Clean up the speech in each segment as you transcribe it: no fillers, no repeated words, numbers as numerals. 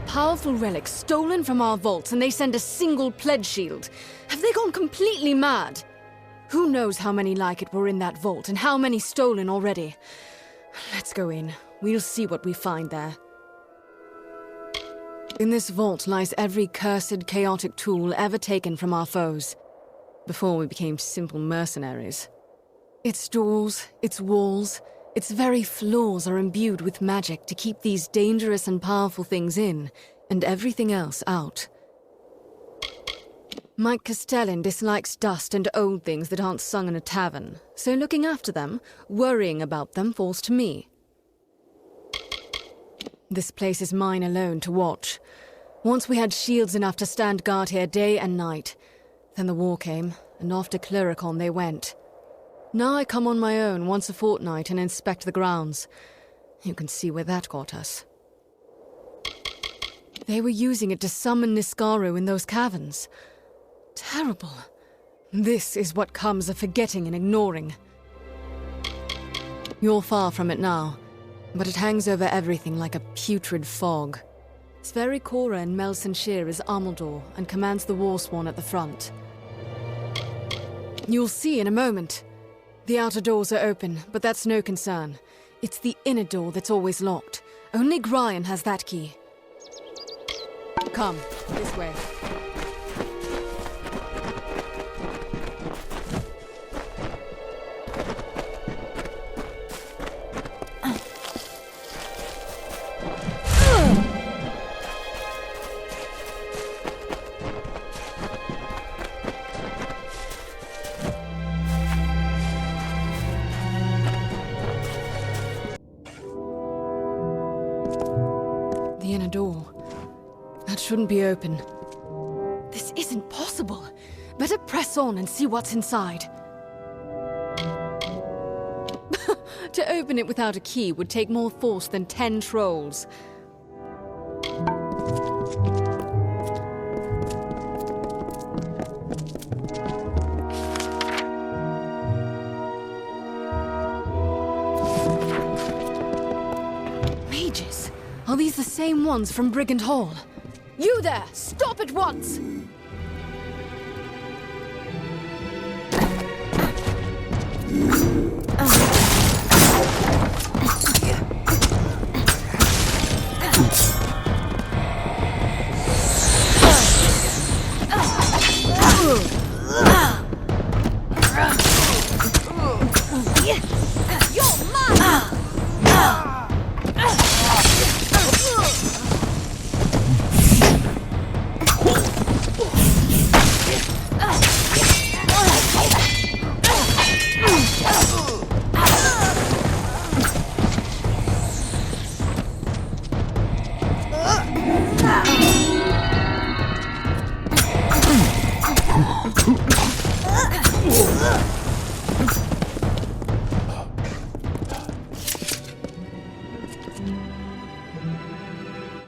powerful relics stolen from our vaults and they send a single pledge shield. Have they gone completely mad? Who knows how many like it were in that vault and how many stolen already? Let's go in. We'll see what we find there. In this vault lies every cursed, chaotic tool ever taken from our foes, before we became simple mercenaries. Its doors, its walls, its very floors are imbued with magic to keep these dangerous and powerful things in, and everything else out. Mike Castellan dislikes dust and old things that aren't sung in a tavern, so looking after them, worrying about them, falls to me. This place is mine alone to watch. Once we had shields enough to stand guard here day and night. Then the war came, and off to Cluricon they went. Now I come on my own once a fortnight and inspect the grounds. You can see where that got us. They were using it to summon Niskaru in those caverns. Terrible. This is what comes of forgetting and ignoring. You're far from it now, but it hangs over everything like a putrid fog. Sverikora in Melsenshire is Amalur and commands the Warsworn at the front. You'll see in a moment. The outer doors are open, but that's no concern. It's the inner door that's always locked. Only Gryan has that key. Come, this way. The inner door. That shouldn't be open. This isn't possible. Better press on and see what's inside. To open it without a key would take more force than 10 trolls. Mages! Are these the same ones from Brigand Hall? You there! Stop at once!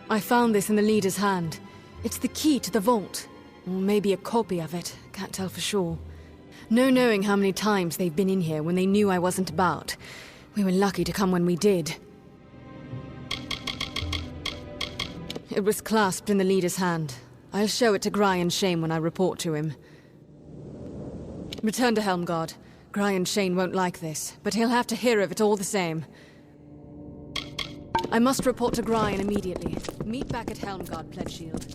I found this in the leader's hand. It's the key to the vault. Or maybe a copy of it. Can't tell for sure. No knowing how many times they've been in here when they knew I wasn't about. We were lucky to come when we did. It was clasped in the leader's hand. I'll show it to Gryan Shane when I report to him. Return to Helmguard. Gryan Shane won't like this, but he'll have to hear of it all the same. I must report to Gryan immediately. Meet back at Helmguard, Pledge Shield.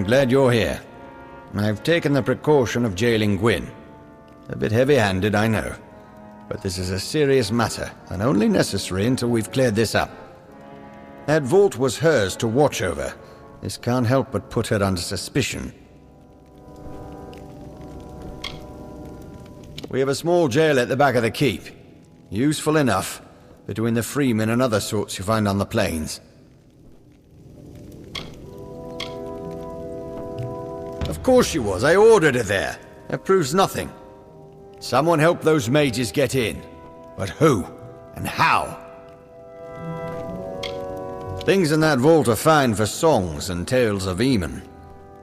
I'm glad you're here. I've taken the precaution of jailing Gwyn. A bit heavy-handed, I know. But this is a serious matter, and only necessary until we've cleared this up. That vault was hers to watch over. This can't help but put her under suspicion. We have a small jail at the back of the keep. Useful enough, between the freemen and other sorts you find on the plains. Of course she was. I ordered her there. That proves nothing. Someone helped those mages get in. But who? And how? Things in that vault are fine for songs and tales of Eamon.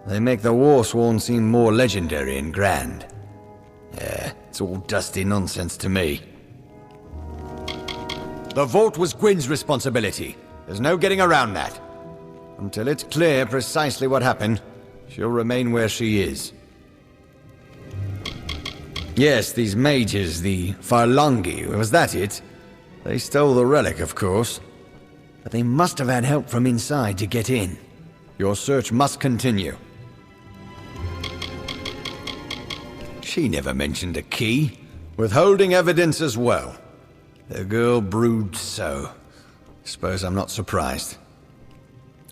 They make the Warsworn seem more legendary and grand. Yeah, it's all dusty nonsense to me. The vault was Gwyn's responsibility. There's no getting around that. Until it's clear precisely what happened, she'll remain where she is. Yes, these mages, the Farlangi, was that it? They stole the relic, of course. But they must have had help from inside to get in. Your search must continue. She never mentioned a key. Withholding evidence as well. The girl broods so. Suppose I'm not surprised.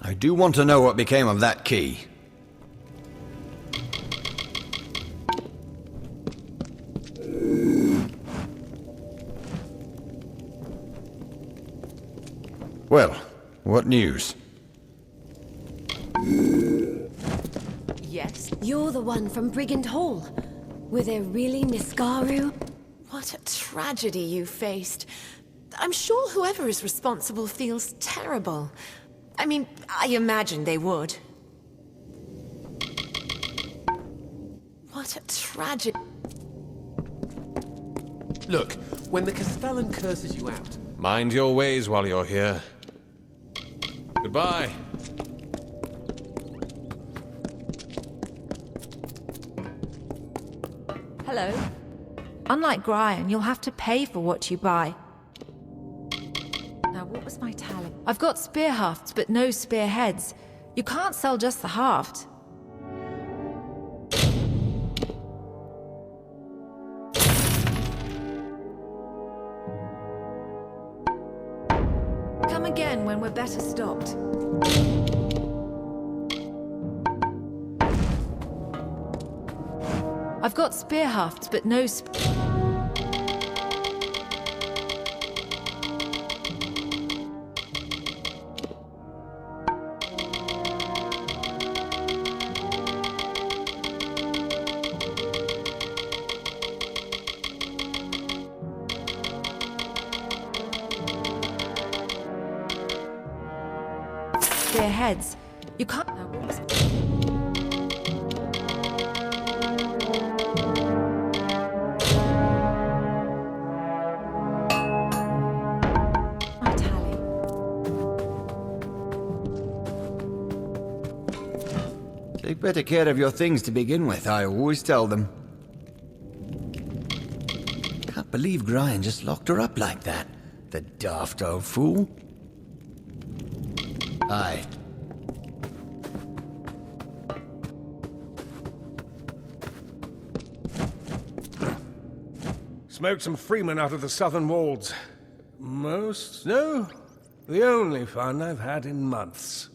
I do want to know what became of that key. Well, what news? Yes? You're the one from Brigand Hall. Were there really Niskaru? What a tragedy you faced. I'm sure whoever is responsible feels terrible. I mean, I imagine they would. What a tragedy. Look, when the Castellan curses you out... Mind your ways while you're here. Goodbye. Hello. Unlike Brian, you'll have to pay for what you buy. Now, what was my tally? I've got spear hafts, but no spear heads. You can't sell just the haft. Come again when we're better stocked. I've got spear hafts, but no spear heads. You can't... Now, what was... Take better care of your things to begin with, I always tell them. Can't believe Brian just locked her up like that. The daft old fool. Aye. Smoked some freemen out of the southern walls. No, the only fun I've had in months.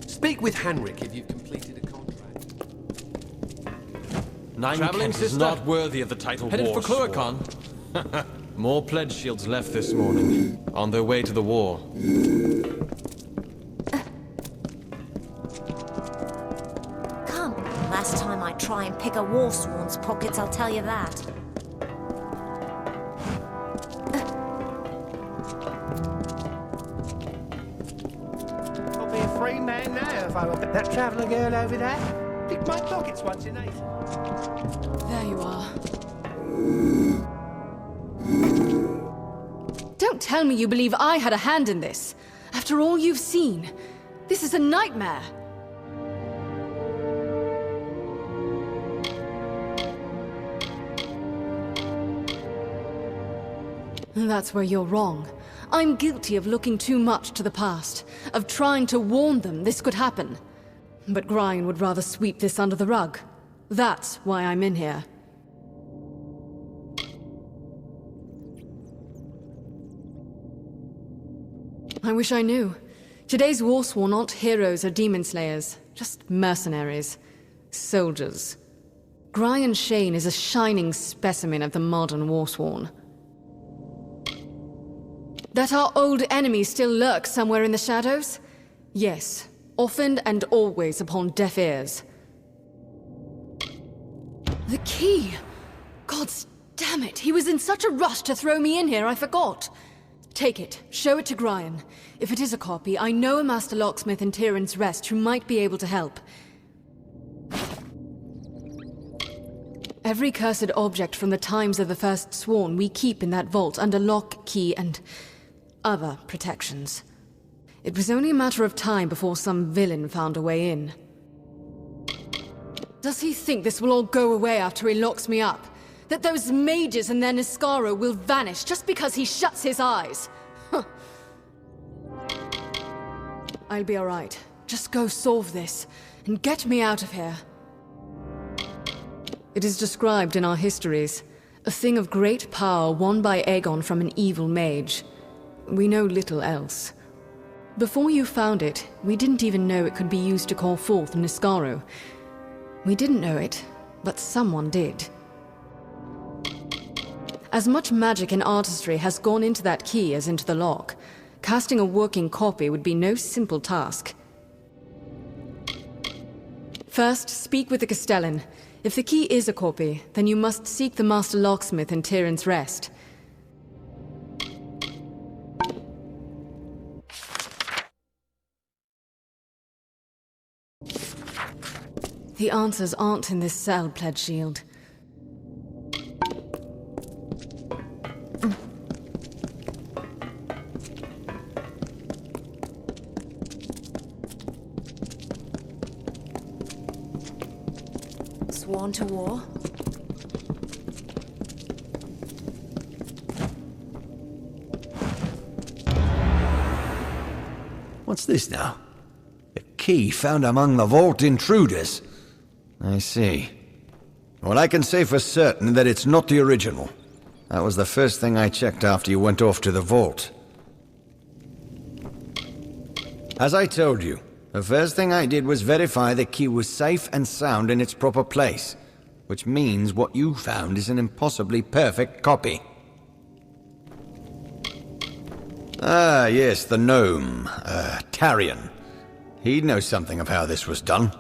Speak with Hanrik if you've completed a contract. Traveling is not worthy of the title Headed for Warsworn. More pledge shields left this morning, on their way to the war. Come. Last time I try and pick a Warsworn's pockets, I'll tell you that. I'll be a free man now if I were that traveller girl over there. Picked my pockets once in eight. There you are. Don't tell me you believe I had a hand in this. After all you've seen, this is a nightmare. That's where you're wrong. I'm guilty of looking too much to the past, of trying to warn them this could happen. But Brian would rather sweep this under the rug. That's why I'm in here. I wish I knew. Today's Warsworn aren't heroes or demon slayers, just mercenaries. Soldiers. Brian Shane is a shining specimen of the modern Warsworn. That our old enemy still lurks somewhere in the shadows? Yes, often and always upon deaf ears. The key! Gods damn it, he was in such a rush to throw me in here, I forgot. Take it, show it to Brian. If it is a copy, I know a master locksmith in Tyrann's Rest who might be able to help. Every cursed object from the times of the First Sworn we keep in that vault under lock, key, and other protections. It was only a matter of time before some villain found a way in. Does he think this will all go away after he locks me up? That those mages and their Niskaro will vanish just because he shuts his eyes? Huh. I'll be alright. Just go solve this, and get me out of here. It is described in our histories. A thing of great power won by Aegon from an evil mage. We know little else. Before you found it, we didn't even know it could be used to call forth Niskaru. We didn't know it, but someone did. As much magic and artistry has gone into that key as into the lock. Casting a working copy would be no simple task. First, speak with the Castellan. If the key is a copy, then you must seek the Master Locksmith in Tyrion's Rest. The answers aren't in this cell, Pledge Shield. Sworn to war? What's this now? A key found among the vault intruders. I see. Well, I can say for certain that it's not the original. That was the first thing I checked after you went off to the vault. As I told you, the first thing I did was verify the key was safe and sound in its proper place, which means what you found is an impossibly perfect copy. Ah, yes, the gnome, Tarion. He'd know something of how this was done.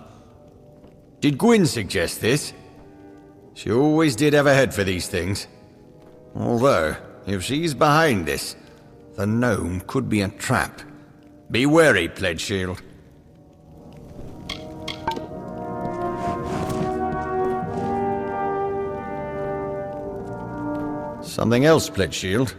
Did Gwyn suggest this? She always did have a head for these things. Although, if she's behind this, the gnome could be a trap. Be wary, Pledge Shield. Something else, Pledge Shield.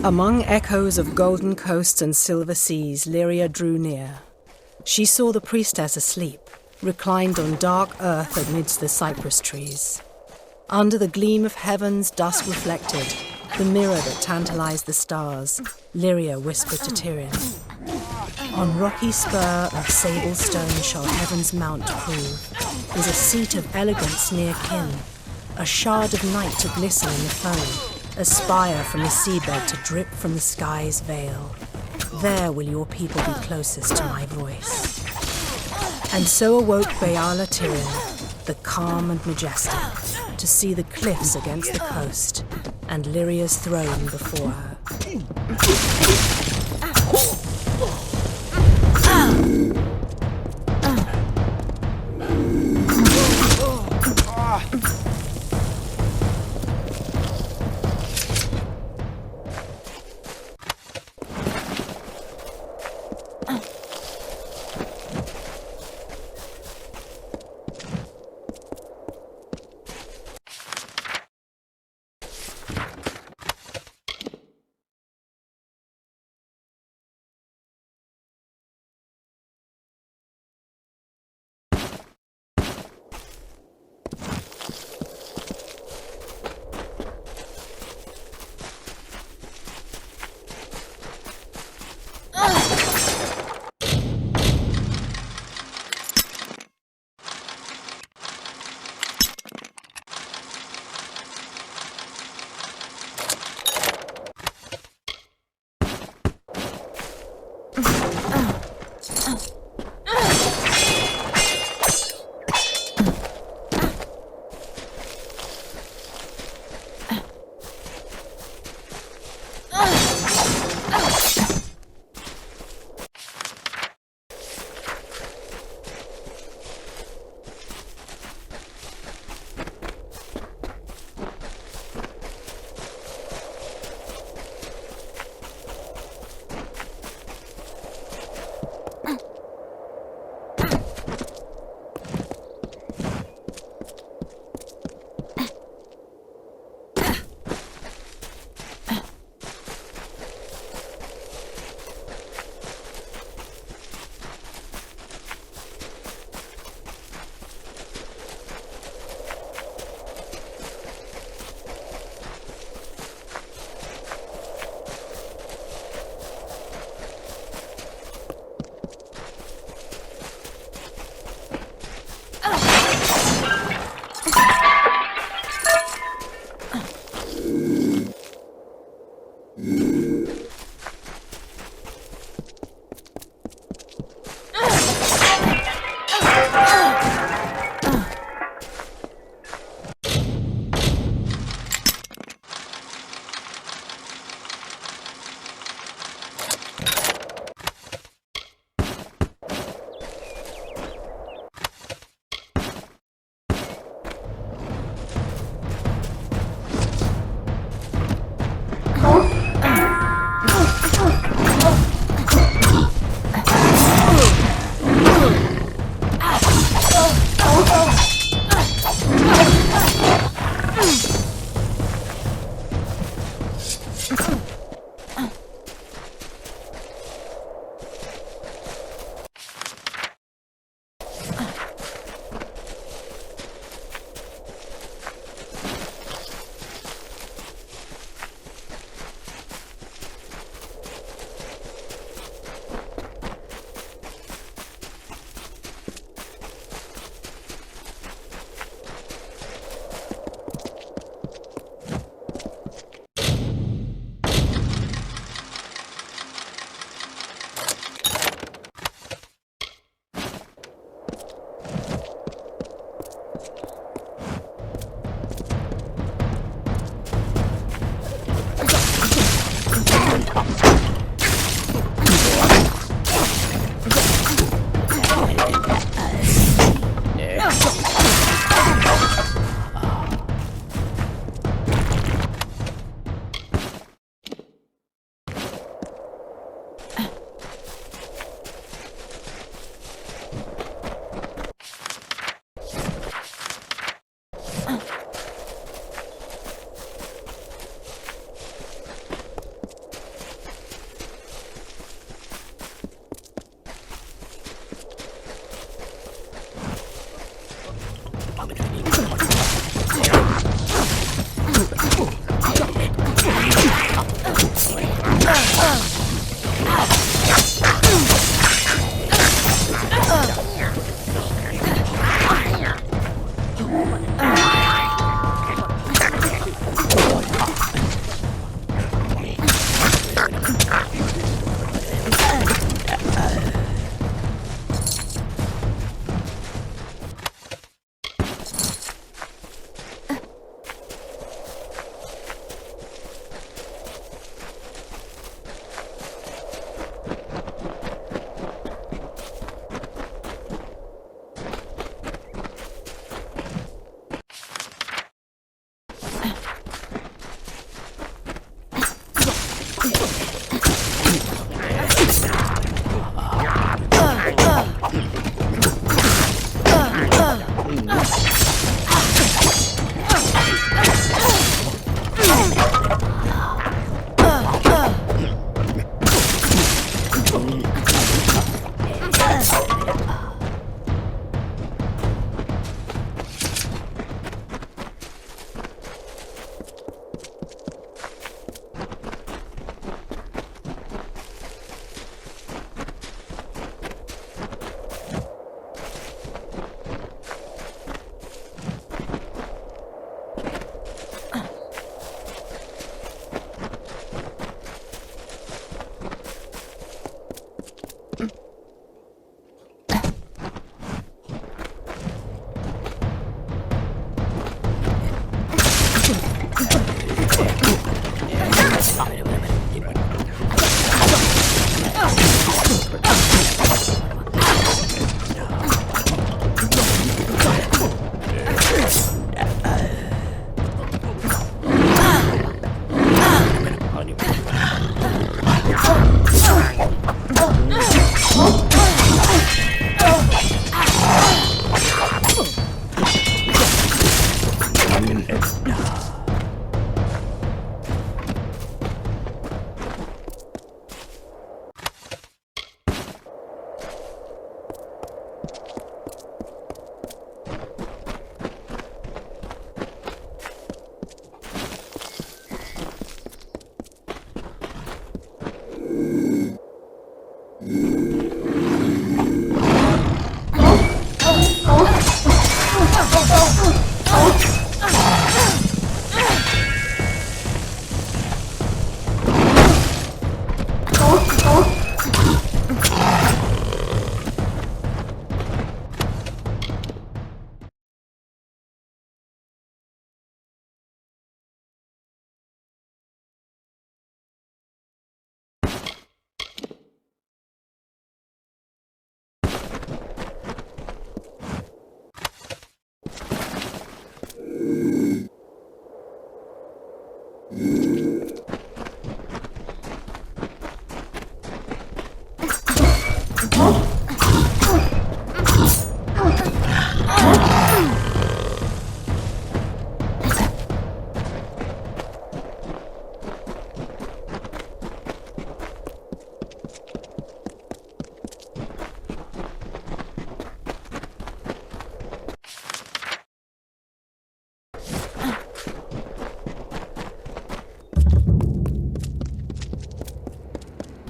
Among echoes of golden coasts and silver seas, Lyria drew near. She saw the priestess asleep, reclined on dark earth amidst the cypress trees. Under the gleam of heaven's dusk reflected, the mirror that tantalized the stars, Lyria whispered to Tyrion. On rocky spur of sable stone shall heaven's mount prove, is a seat of elegance near kin, a shard of night to glisten in the foam, a spire from the seabed to drip from the sky's veil. There will your people be closest to my voice. And so awoke Bayala Tyrion, the calm and majestic, to see the cliffs against the coast, and Lyria's throne before her.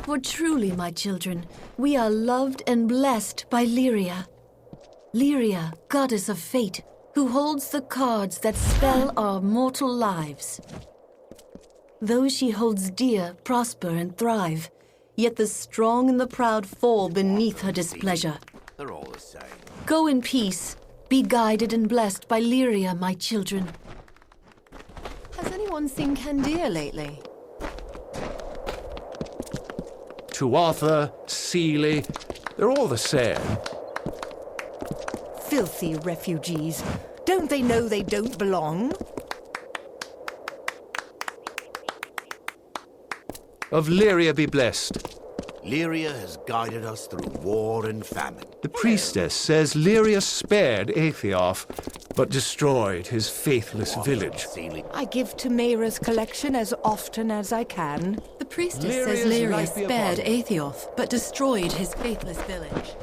For truly, my children, we are loved and blessed by Lyria. Lyria, goddess of fate, who holds the cards that spell our mortal lives. Those she holds dear prosper and thrive, yet the strong and the proud fall beneath her displeasure. They're all the same. Go in peace. Be guided and blessed by Lyria, my children. Has anyone seen Candia lately? Tuatha, Sealy, they're all the same. Filthy refugees. Don't they know they don't belong? Of Lyria be blessed. Lyria has guided us through war and famine. The priestess says Lyria spared Aethiof, but destroyed his faithless village. I give to Mayra's collection as often as I can. The priestess says Lyria spared Aethiof, but destroyed his faithless village.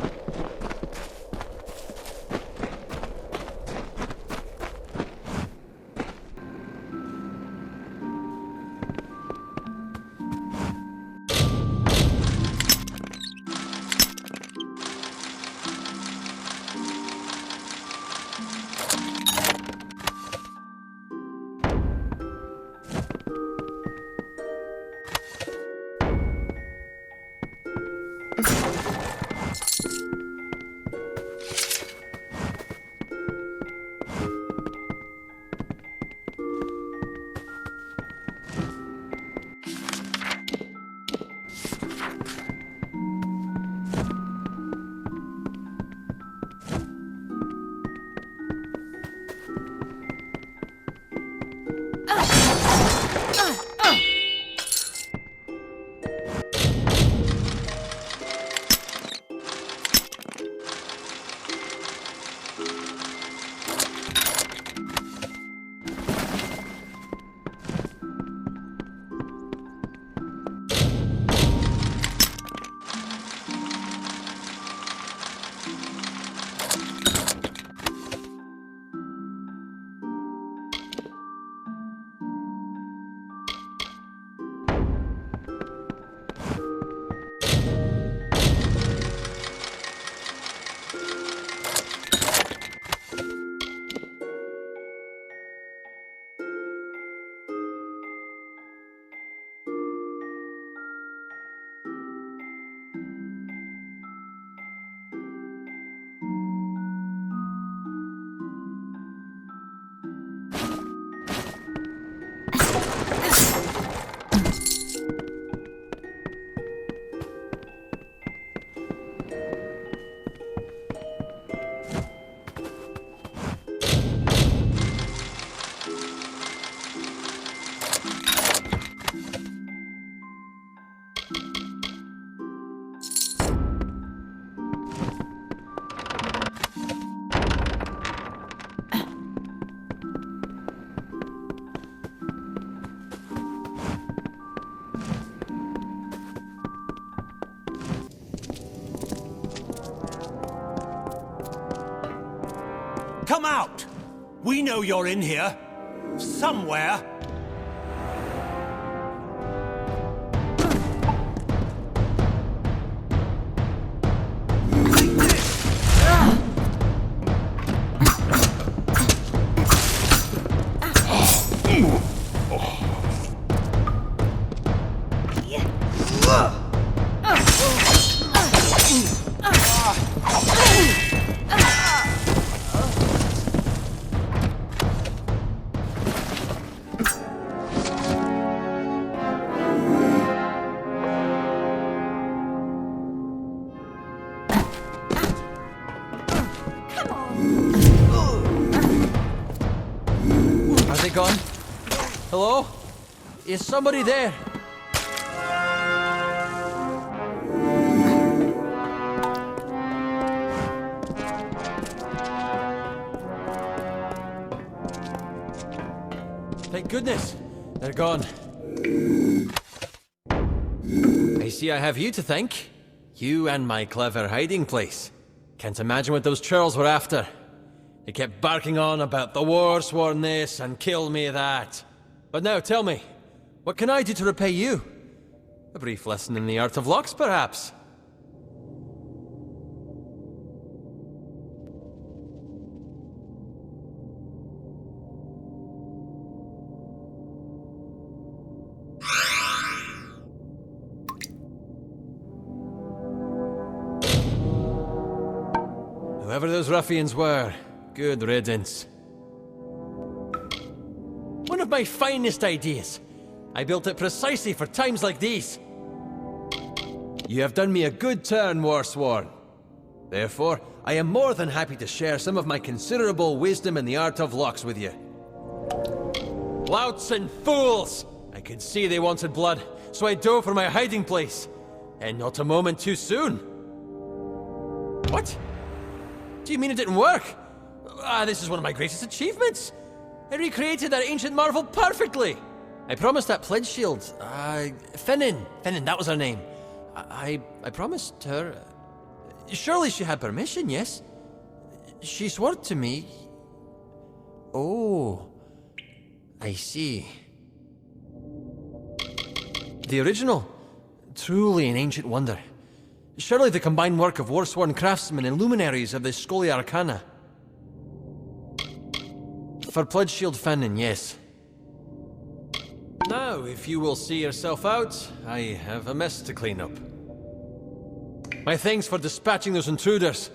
Come out! We know you're in here. Somewhere. Gone? Hello? Is somebody there? Thank goodness. They're gone. I see I have you to thank. You and my clever hiding place. Can't imagine what those churls were after. They kept barking on about the Warsworn this and kill me that. But now tell me, what can I do to repay you? A brief lesson in the art of locks, perhaps? Whoever those ruffians were, good riddance. One of my finest ideas. I built it precisely for times like these. You have done me a good turn, Warsworn. Therefore, I am more than happy to share some of my considerable wisdom in the art of locks with you. Louts and fools! I could see they wanted blood, so I dove for my hiding place. And not a moment too soon. What? Do you mean it didn't work? This is one of my greatest achievements. I recreated that ancient marvel perfectly. I promised that pledge shield. Finnan, that was her name. I promised her. Surely she had permission, yes? She swore to me. Oh, I see. The original. Truly an ancient wonder. Surely the combined work of Warsworn craftsmen and luminaries of the Scholia Arcana. For Pledge Shield Finnan, yes. Now, if you will see yourself out, I have a mess to clean up. My thanks for dispatching those intruders.